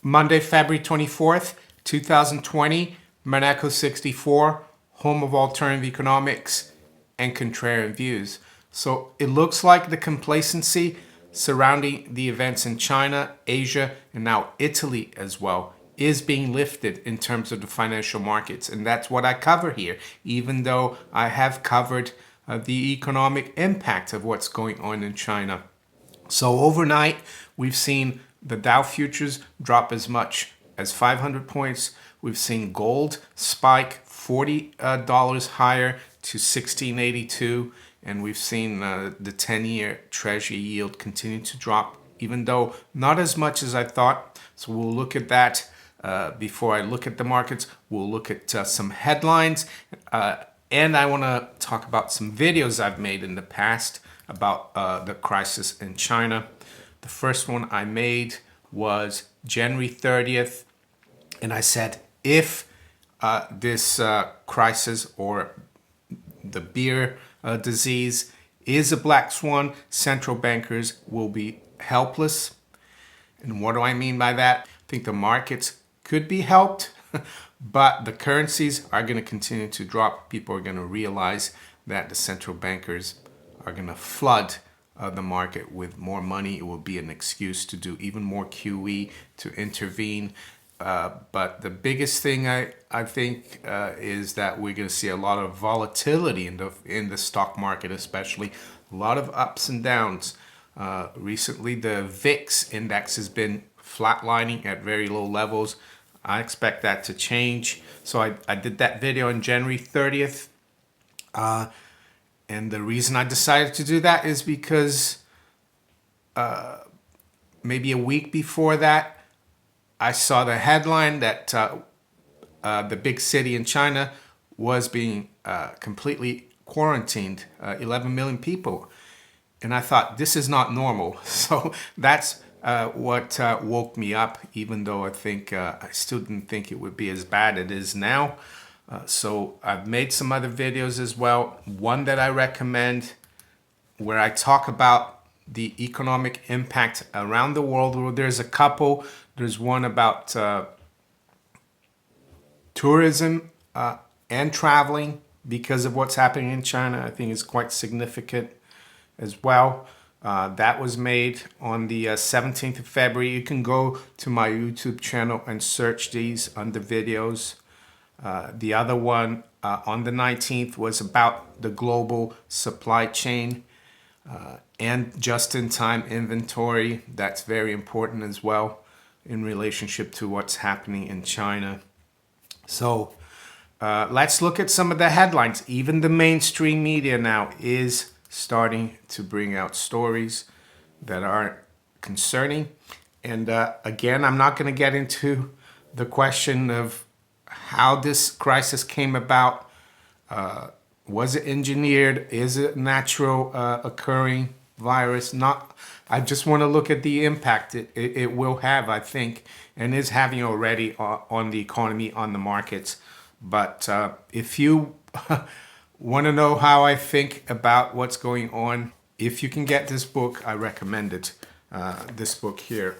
Monday, February 24th, 2020, MONERO 64, home of alternative economics and contrarian views. So it looks like the complacency surrounding the events in China, Asia, and now Italy as well is being lifted in terms of the financial markets. And that's what I cover here, even though I have covered the economic impact of what's going on in China. So overnight, we've seen the Dow futures drop as much as 500 points. We've seen gold spike $40 higher to 1682. And we've seen the 10-year Treasury yield continue to drop, even though not as much as I thought. So we'll look at that. Before I look at the markets, we'll look at some headlines. And I want to talk about some videos I've made in the past about the crisis in China. The first one I made was January 30th. And I said, if this crisis or the beer disease is a black swan, central bankers will be helpless. And what do I mean by that? I think the markets could be helped, but the currencies are going to continue to drop. People are going to realize that the central bankers are going to flood the market with more money. It will be an excuse to do even more QE, to intervene. But the biggest thing I think is that we're going to see a lot of volatility in the stock market, especially a lot of ups and downs. Recently, the VIX index has been flatlining at very low levels. I expect that to change. So I did that video on January 30th. And the reason I decided to do that is because maybe a week before that, I saw the headline that the big city in China was being completely quarantined, 11 million people. And I thought, this is not normal. So that's what woke me up, even though I think I still didn't think it would be as bad as it is now. So I've made some other videos as well. One that I recommend where I talk about the economic impact around the world. Well, there's a couple. There's one about tourism and traveling because of what's happening in China. I think it's quite significant as well. That was made on the 17th of February. You can go to my YouTube channel and search these under videos. The other one on the 19th was about the global supply chain and just-in-time inventory. That's very important as well in relationship to what's happening in China. So let's look at some of the headlines. Even the mainstream media now is starting to bring out stories that are concerning. And again, I'm not going to get into the question of how this crisis came about. Was it engineered? Is it natural occurring virus? I just want to look at the impact it will have, I think, and is having already on the economy, on the markets. But if you want to know how I think about what's going on, if you can get this book, I recommend it. This book here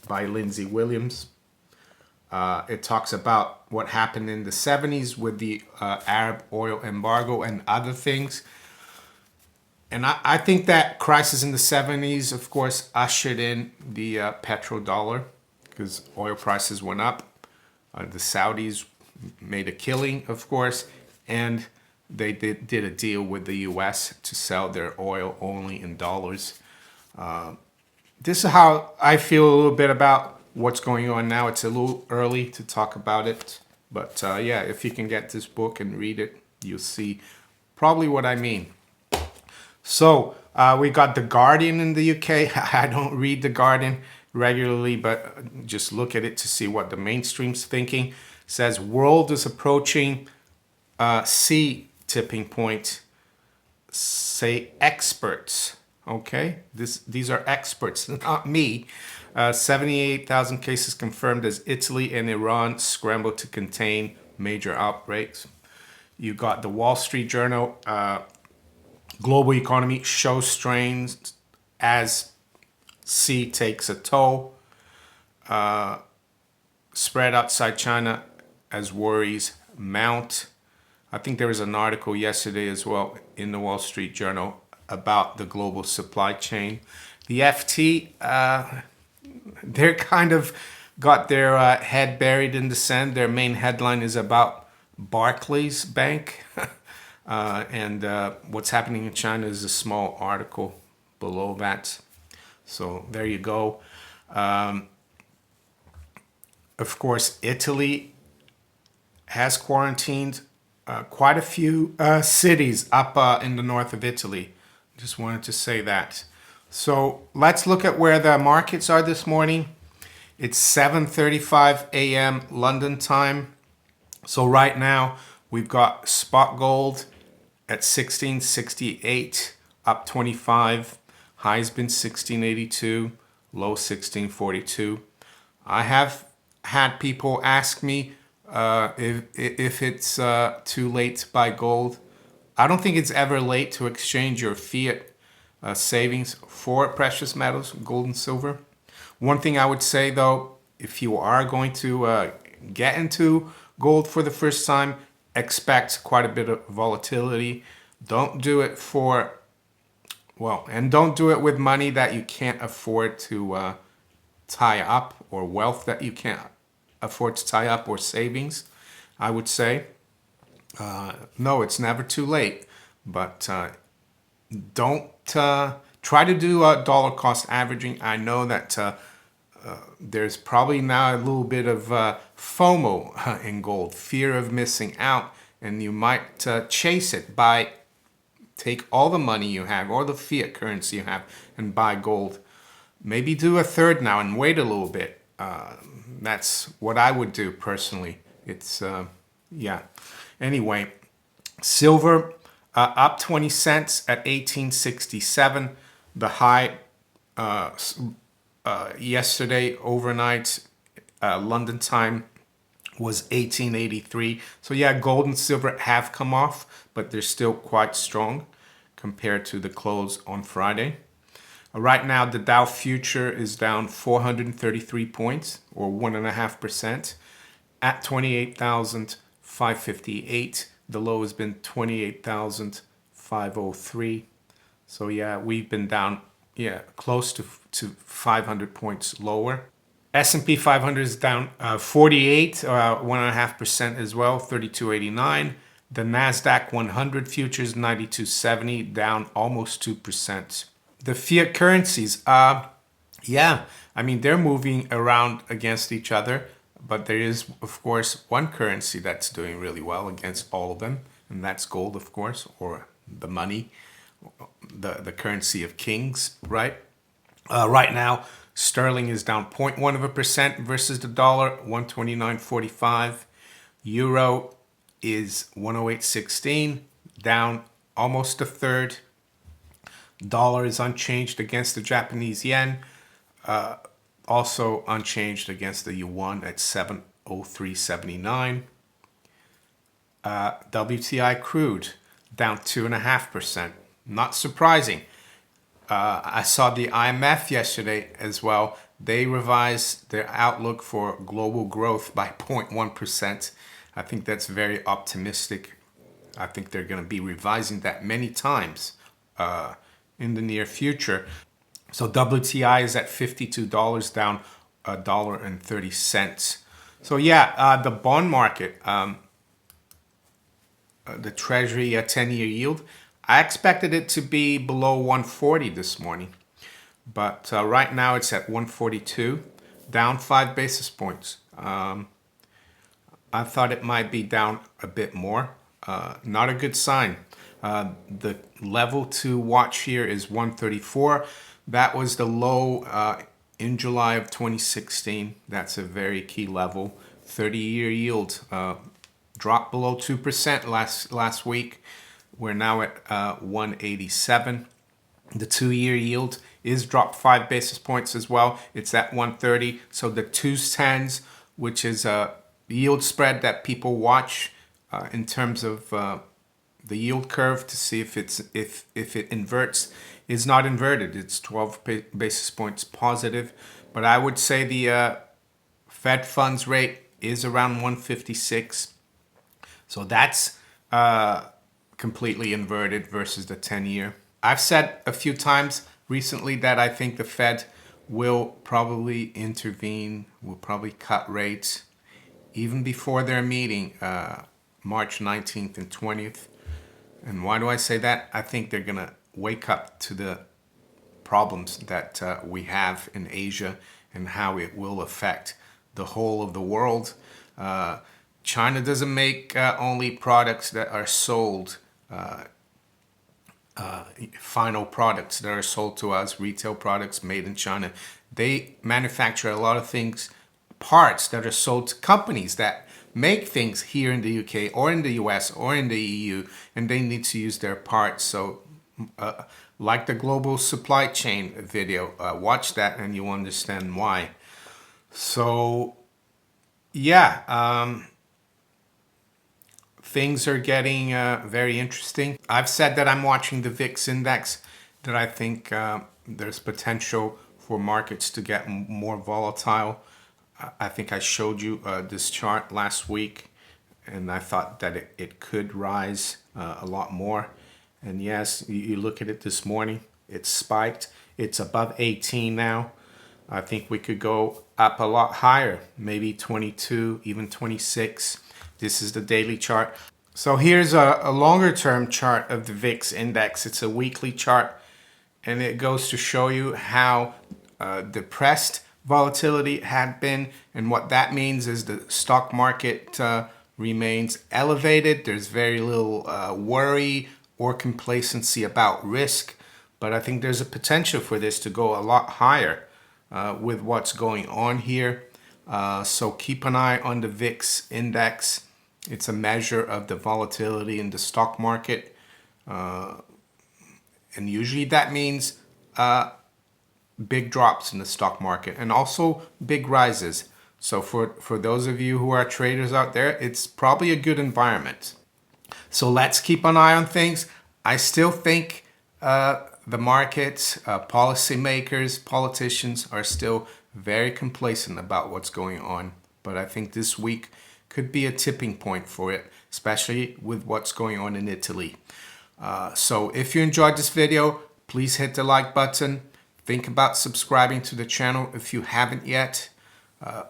by Lindsay Williams. It talks about what happened in the 70s with the Arab oil embargo and other things. And I think that crisis in the 70s, of course, ushered in the petrodollar because oil prices went up. The Saudis made a killing, of course, and they did a deal with the US to sell their oil only in dollars. This is how I feel a little bit about what's going on now. It's a little early to talk about it, but yeah, if you can get this book and read it, you'll see probably what I mean. So we got The Guardian in the UK. I don't read The Guardian regularly, but just look at it to see what the mainstream's thinking. It says world is approaching C tipping point, say experts. Okay, these are experts, not me. 78,000 cases confirmed as Italy and Iran scramble to contain major outbreaks. You got the Wall Street Journal, global economy shows strains as C takes a toll. spread outside China as worries mount. I think there was an article yesterday as well in the Wall Street Journal about the global supply chain. The FT, they're kind of got their head buried in the sand. Their main headline is about Barclays Bank. And what's happening in China is a small article below that. So there you go. Of course, Italy has quarantined quite a few cities up in the north of Italy. Just wanted to say that. So let's look at where the markets are this morning. It's 7:35 a.m. London time. So right now we've got spot gold at 1668, up 25. High's been 1682, low 1642. I have had people ask me if it's too late to buy gold. I don't think it's ever late to exchange your fiat savings for precious metals, gold and silver. One thing I would say though, if you are going to get into gold for the first time, expect quite a bit of volatility. Don't do it and don't do it with money that you can't afford to tie up, or wealth that you can't afford to tie up, or savings, I would say. No, it's never too late, but don't try to do dollar cost averaging. I know that there's probably now a little bit of FOMO in gold, fear of missing out, and you might chase it by take all the money you have, or the fiat currency you have, and buy gold. Maybe do a third now and wait a little bit. That's what I would do personally. It's, yeah. Anyway, silver up 20 cents at 1867. The high yesterday overnight London time was 1883. So yeah, gold and silver have come off, but they're still quite strong compared to the close on Friday. Right now, the Dow future is down 433 points, or 1.5%, at 28,558. The low has been 28,503. So yeah, we've been down, close to 500 points lower. S&P 500 is down 48, 1.5% as well, 3289. The NASDAQ 100 futures 9270, down almost 2%. The fiat currencies, I mean, they're moving around against each other, but there is, of course, one currency that's doing really well against all of them, and that's gold, of course, or the money, the currency of kings, right? Right now, sterling is down 0.1% versus the dollar, 129.45. Euro is 108.16, down almost a third. Dollar is unchanged against the Japanese yen, also unchanged against the yuan at 703.79. WTI crude down 2.5%. Not surprising. I saw the IMF yesterday as well. They revised their outlook for global growth by 0.1%. I think that's very optimistic. I think they're going to be revising that many times in the near future. So WTI is at $52, down $1.30. So yeah, the bond market, the Treasury 10-year yield, I expected it to be below 140 this morning, but right now it's at 142, down 5 basis points. I thought it might be down a bit more. Not a good sign. The level to watch here is 134. That was the low in July of 2016. That's a very key level. 30-year yield dropped below 2% last week. We're now at 187. The 2-year yield is dropped 5 basis points as well. It's at 130. So the 2s10s, which is a yield spread that people watch in terms of the yield curve to see if it inverts, is not inverted. It's 12 basis points positive. But I would say the Fed funds rate is around 156. So that's completely inverted versus the 10-year. I've said a few times recently that I think the Fed will probably intervene, will probably cut rates even before their meeting, March 19th and 20th. And why do I say that? I think they're going to wake up to the problems that we have in Asia and how it will affect the whole of the world. China doesn't make only products that are sold, final products that are sold to us, retail products made in China. They manufacture a lot of things, parts that are sold to companies that make things here in the UK or in the US or in the EU, and they need to use their parts. So like the global supply chain video, watch that and you understand why. So yeah, things are getting very interesting. I've said that I'm watching the VIX index, that I think there's potential for markets to get more volatile. I think I showed you this chart last week, and I thought that it could rise a lot more. And yes, you look at it this morning, it's spiked. It's above 18 now. I think we could go up a lot higher, maybe 22, even 26. This is the daily chart. So here's a longer term chart of the VIX index. It's a weekly chart, and it goes to show you how depressed volatility had been, and what that means is the stock market remains elevated. There's very little worry or complacency about risk, but I think there's a potential for this to go a lot higher with what's going on here. So keep an eye on the VIX index. It's a measure of the volatility in the stock market, and usually that means big drops in the stock market and also big rises. So for those of you who are traders out there, it's probably a good environment. So let's keep an eye on things. I still think the markets, policymakers, politicians are still very complacent about what's going on. But I think this week could be a tipping point for it, especially with what's going on in Italy. So if you enjoyed this video, please hit the like button. Think about subscribing to the channel if you haven't yet.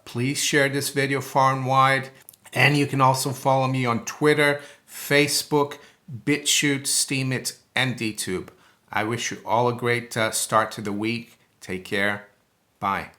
Please share this video far and wide. And you can also follow me on Twitter, Facebook, BitChute, Steemit, and DTube. I wish you all a great start to the week. Take care. Bye.